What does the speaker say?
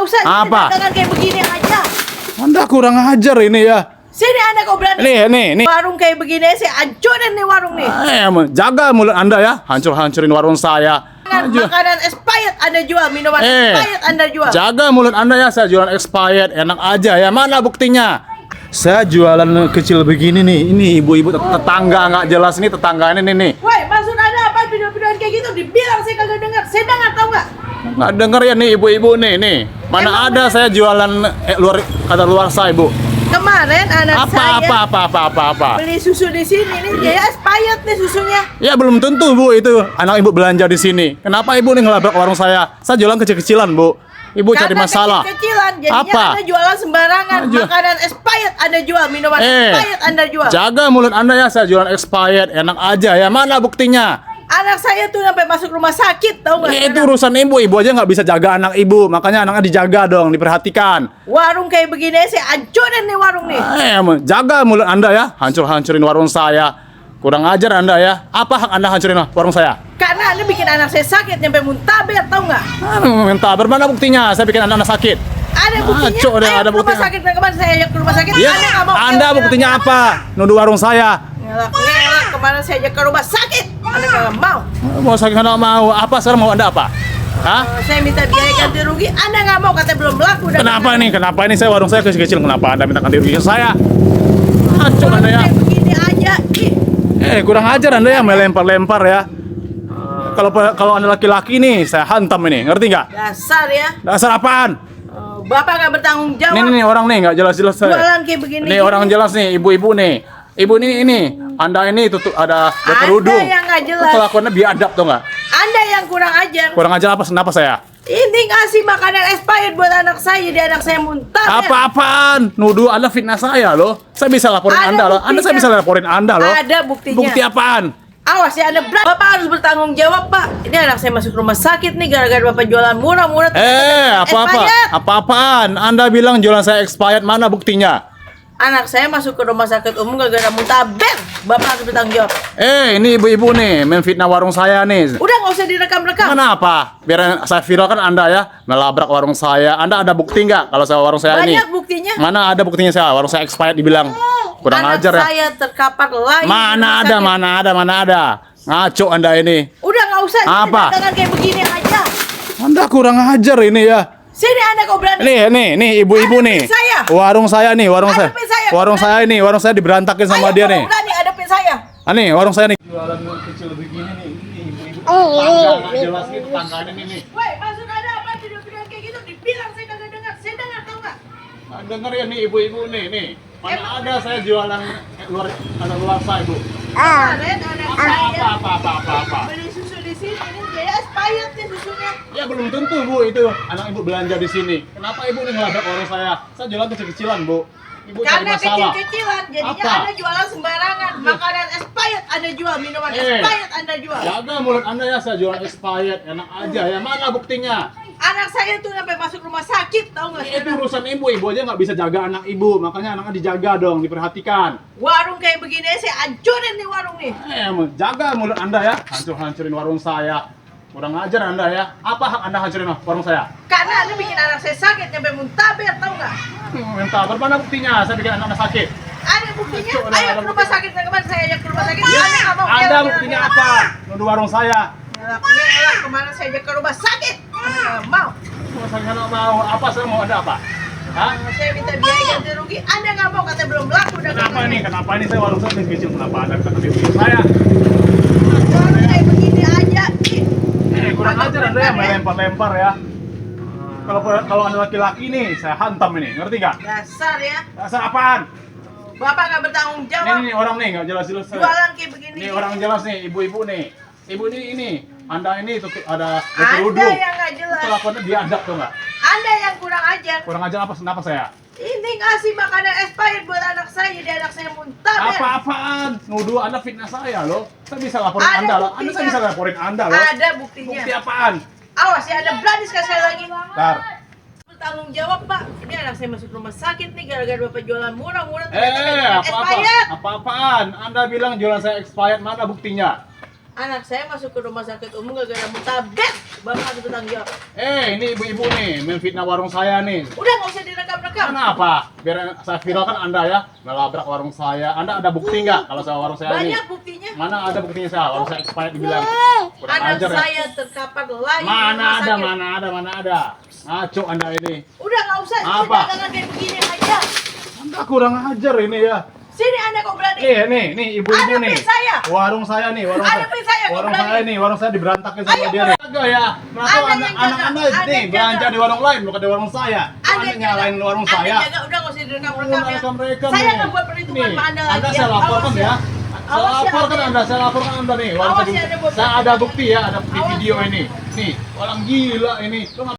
usah Apa? dagangan kayak begini aja. Anda kurang ajar ini ya. Sini Anda kau berani. Nih. Warung kayak begini saya hancurin nih warung nih. Jaga mulut Anda ya. Hancur-hancurin warung saya. Makanan expired Anda jual, minuman expired Anda jual. Jaga mulut Anda ya. Saya jualan expired, enak aja ya. Mana buktinya? Saya jualan kecil begini nih. Ini ibu-ibu tetangga nggak jelas ini tetangga ini nih. Woi, maksud Anda apa video-videoan kayak gitu? Dibilang saya kagak dengar. Saya dengar tahu nggak? Nggak denger ya nih ibu-ibu nih. Mana ada saya jualan luar saya, Bu. Kemarin anak saya Apa? beli susu di sini nih, dia expired nih susunya. Ya belum tentu, Bu, itu anak ibu belanja di sini. Kenapa ibu nih ngelabrak warung saya? Saya jualan kecil-kecilan, Bu. Ibu cari masalah. Kecil-kecilan, jadinya Apa? Anda jualan sembarangan. Makanan expired Anda jual, minuman expired Anda jual. Jaga mulut Anda ya, saya jualan expired, enak aja ya. Mana buktinya? Anak saya tuh sampai masuk rumah sakit, tahu nggak? Itu urusan ibu aja nggak bisa jaga anak ibu. Makanya anaknya dijaga dong, diperhatikan. Warung kayak begini saya hancurin nih warung nih. Jaga mulut Anda ya, hancur-hancurin warung saya. Kurang ajar Anda ya. Apa hak Anda hancurin warung saya? Karena Anda bikin anak saya sakit sampai muntaber, tahu nggak? Minta bermana buktinya? Saya bikin anak sakit. Ada buktinya. Ayo, ada Rumah buktinya. sakit kemarin saya ajak ke rumah sakit. Ya, nggak mau. Anda buktinya apa? Nuduh warung saya. Ngelak, kemarin saya ajak ke rumah sakit. Anda nggak mau. Mau sakit nggak mau? Apa sekarang mau Anda apa? Hah? Saya minta biaya ganti rugi, Anda nggak mau, katanya belum laku. Kenapa ini saya warung saya kecil-kecil, kenapa Anda minta ganti rugi ke saya? Hancur Anda ya. Kayak begini aja. Kurang ajar Anda ya, melempar-lempar ya. Kalau Anda laki-laki nih, saya hantam ini, ngerti nggak? Dasar ya. Dasar apaan? Bapak nggak bertanggung jawab. Nih orang nih nggak jelas-jelas saya. Jualan kayak begini. Nih orang jelas nih, ibu-ibu nih. Ibu ini, Anda ini tutup ada kerudung. Anda yang nggak jelas. Kelakuannya biadab tuh nggak? Anda yang kurang ajar. Kurang ajar apa? Kenapa saya? Ini ngasih makanan expired buat anak saya, jadi anak saya muntah. Apa-apaan? Nuduh Anda fitnah saya loh. Saya bisa laporin Ada Anda loh. buktinya. Saya bisa laporin Anda loh. Ada buktinya. Bukti apaan? Awas ya Anda berani. Bapak harus bertanggung jawab, Pak. Ini anak saya masuk rumah sakit nih gara-gara Bapak jualan murah-murah. Apa-apaan? Anda bilang jualan saya expired, mana buktinya? Anak saya masuk ke rumah sakit umum gara-gara muntaber. Bapak harus bertanggung jawab. Ini ibu-ibu nih, memfitnah warung saya nih. Udah nggak usah direkam-rekam. Kenapa? Biar saya viralkan Anda ya, melabrak warung saya. Anda ada bukti nggak kalau saya warung saya ini? Banyak buktinya. Mana ada buktinya saya warung saya expired dibilang? Kurang anak ajar ya. saya terkapar lagi. Mana ada. Ngaco Anda ini. Udah nggak usah. Apa? Dagangan kayak begini aja. Anda kurang ajar ini ya. Sini Anda kau berani. Nih ibu-ibu nih. Hadapin saya. Warung saya nih, Hadapin saya. Warung saya diberantakin sama Ayo, dia kalau nih. berani hadapin saya. Nih, warung saya nih. Jualan kecil begini nih, ibu-ibu. Nggak jelas nih tetangga ini nih. Woi, maksud Anda apa video-videoan kayak gitu? Dibilang saya kagak dengar. Saya dengar tahu nggak? Dengar ya nih ibu-ibu nih. Mana ada saya jualan luar saya, Bu. Kemarin anak saya Apa? beli susu di sini nih, dia expired nih susunya. Ya belum tentu, Bu, itu anak ibu belanja di sini. Kenapa ibu nih ngelabrak warung saya? Saya jualan kecil-kecilan, Bu. Ibu cari Karena masalah. kecil-kecilan, jadinya Apa? Anda jualan sembarangan. Makanan expired Anda jual, minuman expired Anda jual. Jaga mulut Anda ya, saya jualan expired, enak aja ya. Mana buktinya? Anak saya tuh sampai masuk rumah sakit, tahu nggak? Itu urusan ibu aja nggak bisa jaga anak ibu. Makanya anaknya dijaga dong, diperhatikan. Warung kayak begini saya hancurin nih warung nih. Jaga mulut Anda ya, hancur-hancurin warung saya. Kurang ajar Anda ya. Apa hak Anda hancurin warung saya? Karena Anda bikin anak saya sakit sampai muntaber, tahu nggak? Minta bermana buktinya? Saya bikin anak sakit. Ada buktinya. Ada Ayo ke rumah buktinya. sakit kemarin saya ajak ke rumah sakit. Ya, Anda nggak mau. Anda buktinya apa? Nuduh warung saya. Ngelak, kemarin saya ajak ke rumah sakit. Anda nggak mau. Saya nggak mau. Apa sekarang mau Anda apa? Hah? Saya minta biaya ganti rugi. Anda nggak mau, katanya belum laku. Kenapa ini saya warung saya kecil? Kenapa Anda minta ganti rugi saya? Warung kayak begini aja. Kurang ajar Anda ya, melempar-lempar ya. Kalau Anda laki-laki nih, saya hantam ini, ngerti nggak? Dasar ya. Dasar apaan? Bapak nggak bertanggung jawab. Ini orang nih, nggak jelas-jelas saya. Jualan kayak begini. Ini orang jelas nih, ibu-ibu nih. Ibu ini, Anda ini tuh ada Anda kerudung. yang nggak jelas. Kelakuannya biadab tuh nggak? Anda yang kurang ajar. Kurang ajar apa? Kenapa saya? Ini ngasih makanan expired buat anak saya, jadi anak saya muntah. Apa-apaan? Nuduh Anda fitnah saya loh. Saya bisa laporin Ada Anda loh. buktinya. Saya bisa laporin Anda loh. Ada buktinya. Bukti apaan? Awas ya, Anda berani sekali lagi. Ntar. Bertanggung jawab, Pak. Ini anak saya masuk rumah sakit nih gara-gara Bapak jualan murah-murah. Ternyata expired. Apa-apaan? Anda bilang jualan saya expired, mana buktinya? Anak saya masuk ke rumah sakit umum gara-gara mutabek. Bapak harus bertanggung jawab. Ini ibu-ibu nih, menfitnah warung saya nih. Udah nggak usah direkam-rekam. Kenapa? Biar saya viralkan Anda ya, melabrak warung saya. Anda ada bukti nggak kalau saya warung saya ini? Banyak buktinya. Mana ada buktinya saya? Warung saya expired dibilang. Kurang Anak ajar ya. saya terkapar lain. Mana ada. Ngaco Anda ini. Udah nggak usah. Apa? Dagangan kayak begini aja. Anda kurang ajar ini ya. Sini Anda kok berani. Nih ibu-ibu Ada nih. pin saya. Warung saya nih, warung Ada saya. pin saya, kok Warung berani? saya nih, warung saya diberantakin sama Ayo, dia nih. Jaga ya. Kenapa Anda yang anak jaga. Anda Anda nih yang belanja jaga. di warung lain bukan di warung saya? Anda nyalain warung saya. Anda jaga, udah nggak usah direkam-rekam ya. Rekam Saya nih. akan buat perhitungan Nih, sama Anda lagi. Anda ya. saya laporkan Awas ya. Saya Awas ya, laporkan Anda. Saya laporkan Anda nih. Warung Awas saya, ya, Anda buat saya ada perhitungan. bukti ya, ada bukti Awas video ya. ini. Nih, orang gila ini. Lu